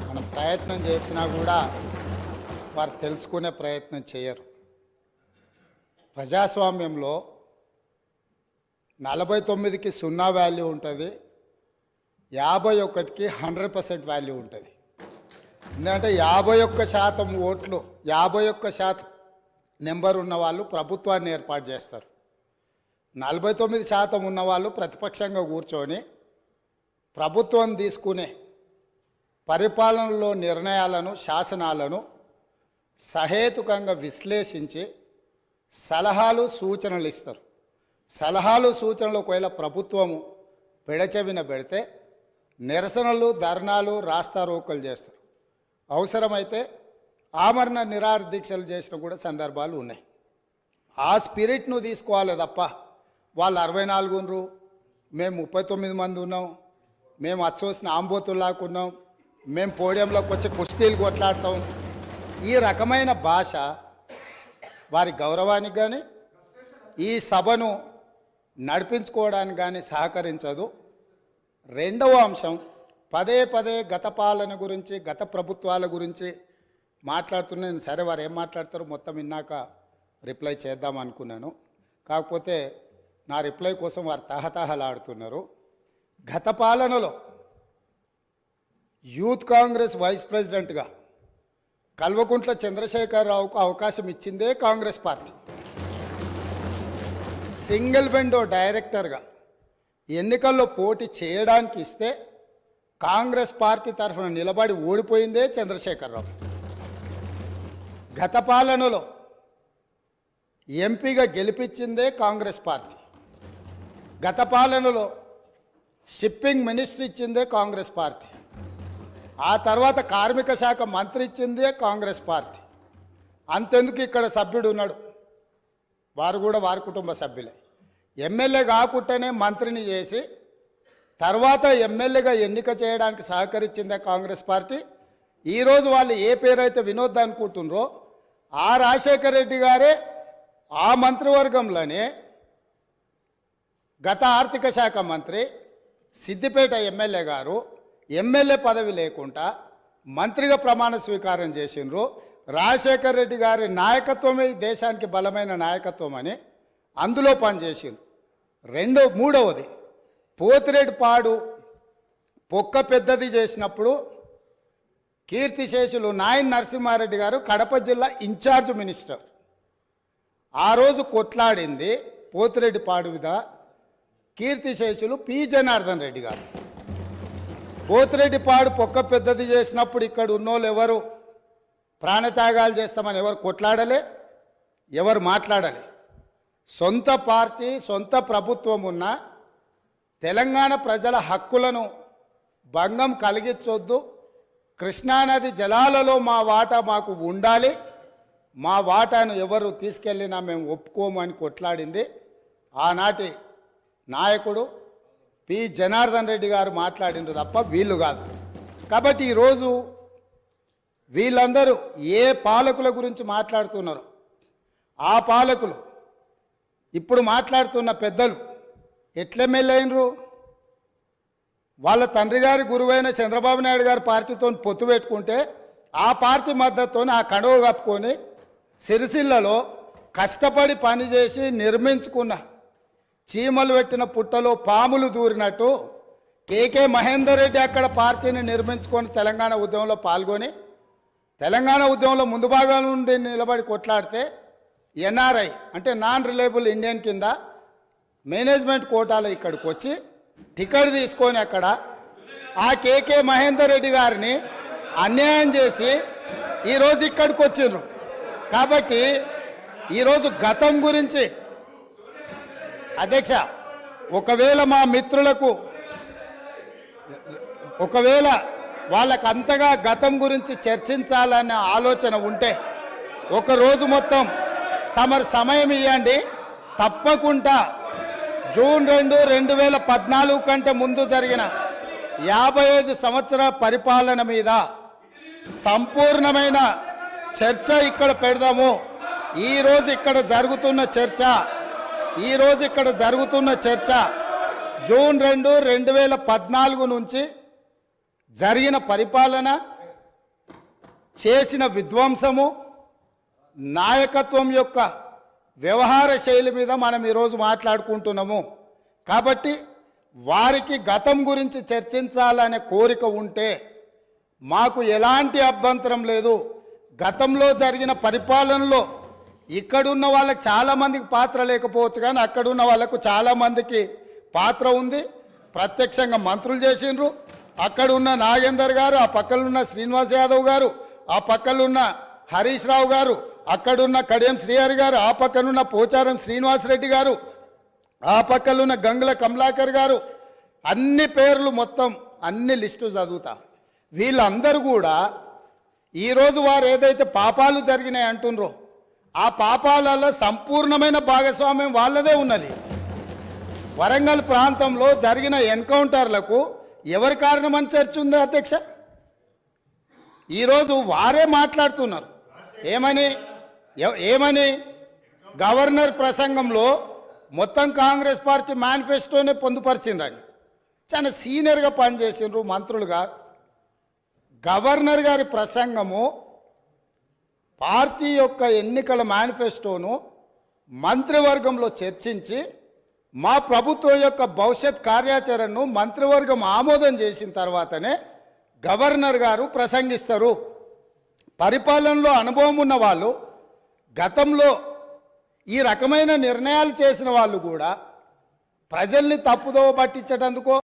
మనం ప్రయత్నం చేసినా కూడా వారు తెలుసుకునే ప్రయత్నం చేయరు. ప్రజాస్వామ్యంలో 49కి 0 వాల్యూ ఉంటుంది, 51కి 100% వాల్యూ ఉంటుంది. ఎందుకంటే 51% ఓట్లు, 51% నెంబర్ ఉన్న వాళ్ళు ప్రభుత్వాన్ని ఏర్పాటు చేస్తారు. 49% ఉన్నవాళ్ళు ప్రతిపక్షంగా కూర్చొని ప్రభుత్వం తీసుకునే పరిపాలనలో నిర్ణయాలను, శాసనాలను సహేతుకంగా విశ్లేషించి సలహాలు సూచనలు ఇస్తారు. సలహాలు సూచనలు ఒకవేళ ప్రభుత్వము పెడచెవిన పెడితే నిరసనలు, ధర్నాలు, రాస్తారోకలు చేస్తారు. అవసరమైతే ఆమరణ నిరాహార దీక్షలు చేసిన కూడా సందర్భాలు ఉన్నాయి. ఆ స్పిరిట్ను తీసుకోవాలి తప్ప వాళ్ళు 64 ఉన్నారు, మేము 39 మంది ఉన్నాం, మేము అచ్చోసిన ఆంబోతుల్లాకున్నాం, మేము పోడియంలోకి వచ్చి కుస్తీలు కొట్లాడతాం, ఈ రకమైన భాష వారి గౌరవానికి కానీ ఈ సభను నడిపించుకోవడానికి కానీ సహకరించదు. రెండవ అంశం, పదే పదే గత పాలన గురించి, గత ప్రభుత్వాల గురించి మాట్లాడుతున్నాను. సరే, వారు ఏం మాట్లాడతారో మొత్తం విన్నాక రిప్లై చేద్దాం అనుకున్నాను. కాకపోతే నా రిప్లై కోసం వారు తహతహలాడుతున్నారు. గత పాలనలో యూత్ కాంగ్రెస్ వైస్ ప్రెసిడెంట్గా కల్వకుంట్ల చంద్రశేఖరరావుకు అవకాశం ఇచ్చిందే కాంగ్రెస్ పార్టీ. సింగిల్ విండో డైరెక్టర్గా ఎన్నికల్లో పోటీ చేయడానికి ఇస్తే కాంగ్రెస్ పార్టీ తరఫున నిలబడి ఓడిపోయిందే చంద్రశేఖరరావు. గత పాలనలో ఎంపీగా గెలిపించిందే కాంగ్రెస్ పార్టీ. గత పాలనలో షిప్పింగ్ మినిస్టర్ ఇచ్చిందే కాంగ్రెస్ పార్టీ. ఆ తర్వాత కార్మిక శాఖ మంత్రి ఇచ్చిందే కాంగ్రెస్ పార్టీ. అంతెందుకు ఇక్కడ సభ్యుడు ఉన్నాడు, వారు కూడా వారి కుటుంబ సభ్యులే. ఎమ్మెల్యే కాకుండానే మంత్రిని చేసి తర్వాత ఎమ్మెల్యేగా ఎన్నిక చేయడానికి సహకరించిందే కాంగ్రెస్ పార్టీ. ఈరోజు వాళ్ళు ఏ పేరైతే వినోద్ అనుకుంటున్నారో ఆ రాజశేఖర రెడ్డి గారే ఆ మంత్రివర్గంలోనే గత ఆర్థిక శాఖ మంత్రి, సిద్దిపేట ఎమ్మెల్యే గారు ఎమ్మెల్యే పదవి లేకుండా మంత్రిగా ప్రమాణ స్వీకారం చేసిండ్రు. రాజశేఖర రెడ్డి గారి నాయకత్వమే దేశానికి బలమైన నాయకత్వం అని అందులో పనిచేసిండ్రు. మూడవది, పోతిరెడ్డిపాడు పొక్క పెద్దది చేసినప్పుడు కీర్తిశేషులు నాయన్ నరసింహారెడ్డి గారు కడప జిల్లా ఇన్ఛార్జ్ మినిస్టర్. ఆ రోజు కొట్లాడింది పోతిరెడ్డిపాడు మీద కీర్తిశేషులు పి జనార్దన్ రెడ్డి గారు. పోతిరెడ్డిపాడు పొక్క పెద్దది చేసినప్పుడు ఇక్కడ ఉన్నోళ్ళు ఎవరు ప్రాణత్యాగాలు చేస్తామని ఎవరు కొట్లాడలే, ఎవరు మాట్లాడలే. సొంత పార్టీ, సొంత ప్రభుత్వం ఉన్న తెలంగాణ ప్రజల హక్కులను భంగం కలిగించొద్దు, కృష్ణానది జలాలలో మా వాటా మాకు ఉండాలి, మా వాటాను ఎవరు తీసుకెళ్ళినా మేము ఒప్పుకోము అని కొట్లాడింది ఆనాటి నాయకుడు పి జనార్దన్ రెడ్డి గారు మాట్లాడిండ్రు తప్ప వీళ్ళు కాదు. కాబట్టి ఈరోజు వీళ్ళందరూ ఏ పాలకుల గురించి మాట్లాడుతున్నారు, ఆ పాలకులు ఇప్పుడు మాట్లాడుతున్న పెద్దలు ఎట్లెమ్మెల్యేనరు? వాళ్ళ తండ్రి గారి గురువైన చంద్రబాబు నాయుడు గారి పార్టీతో పొత్తు పెట్టుకుంటే ఆ పార్టీ మద్దతుతో ఆ కండువ కప్పుకొని సిరిసిల్లలో కష్టపడి పనిచేసి నిర్మించుకున్న చీమలు పెట్టిన పుట్టలో పాములు దూరినట్టు కేకే మహేందర్ రెడ్డి అక్కడ పార్టీని నిర్మించుకొని తెలంగాణ ఉద్యమంలో పాల్గొని తెలంగాణ ఉద్యమంలో ముందు భాగం నుండి నిలబడి కొట్లాడితే ఎన్ఆర్ఐ అంటే నాన్ రిలయబుల్ ఇండియన్ కింద మేనేజ్మెంట్ కోటాలో ఇక్కడికి వచ్చి టికెట్ తీసుకొని అక్కడ ఆ కేకే మహేందర్ రెడ్డి గారిని అన్యాయం చేసి ఈరోజు ఇక్కడికి వచ్చిండ్రు. కాబట్టి ఈరోజు గతం గురించి అధ్యక్ష, ఒకవేళ మా మిత్రులకు వాళ్ళకు అంతగా గతం గురించి చర్చించాలనే ఆలోచన ఉంటే ఒకరోజు మొత్తం తమరు సమయం ఇవ్వండి. తప్పకుండా జూన్ 2, 2014 కంటే ముందు జరిగిన 55 సంవత్సరాల పరిపాలన మీద సంపూర్ణమైన చర్చ ఇక్కడ పెడదాము. ఈరోజు ఇక్కడ జరుగుతున్న చర్చ జూన్ 2, 2014 నుంచి జరిగిన పరిపాలన, చేసిన విధ్వంసము, నాయకత్వం యొక్క వ్యవహార శైలి మీద మనం ఈరోజు మాట్లాడుకుంటున్నాము. కాబట్టి వారికి గతం గురించి చర్చించాలనే కోరిక ఉంటే మాకు ఎలాంటి అభ్యంతరం లేదు. గతంలో జరిగిన పరిపాలనలో ఇక్కడున్న వాళ్ళకి చాలామందికి పాత్ర లేకపోవచ్చు, కానీ అక్కడున్న వాళ్ళకు చాలామందికి పాత్ర ఉంది. ప్రత్యక్షంగా మంత్రులు చేసిండ్రు. అక్కడున్న నాగేందర్ గారు, ఆ పక్కనున్న శ్రీనివాస్ యాదవ్ గారు, ఆ పక్కనున్న హరీష్ రావు గారు, అక్కడున్న కడియం శ్రీహరి గారు, ఆ పక్కనున్న పోచారం శ్రీనివాసరెడ్డి గారు, ఆ పక్కనున్న గంగుల కమలాకర్ గారు, అన్ని పేర్లు మొత్తం అన్ని లిస్టు చదువుతా. వీళ్ళందరూ కూడా ఈరోజు వారు ఏదైతే పాపాలు జరిగినాయి అంటుండ్రో ఆ పాపాలలో సంపూర్ణమైన భాగస్వామ్యం వాళ్ళదే ఉన్నది. వరంగల్ ప్రాంతంలో జరిగిన ఎన్కౌంటర్లకు ఎవరి కారణమని చర్చ ఉంది అధ్యక్ష? ఈరోజు వారే మాట్లాడుతున్నారు. ఏమని గవర్నర్ ప్రసంగంలో మొత్తం కాంగ్రెస్ పార్టీ మేనిఫెస్టోనే పొందుపరిచిండ్రని చాలా సీనియర్గా పనిచేసిండ్రు మంత్రులుగా. గవర్నర్ గారి ప్రసంగము పార్టీ యొక్క ఎన్నికల మేనిఫెస్టోను మంత్రివర్గంలో చర్చించి మా ప్రభుత్వం యొక్క భవిష్యత్ కార్యాచరణను మంత్రివర్గం ఆమోదం చేసిన తర్వాతనే గవర్నర్ గారు ప్రసంగిస్తారు. పరిపాలనలో అనుభవం ఉన్న వాళ్ళు, గతంలో ఈ రకమైన నిర్ణయాలు చేసిన వాళ్ళు కూడా ప్రజల్ని తప్పుదోవ పట్టించేటందుకో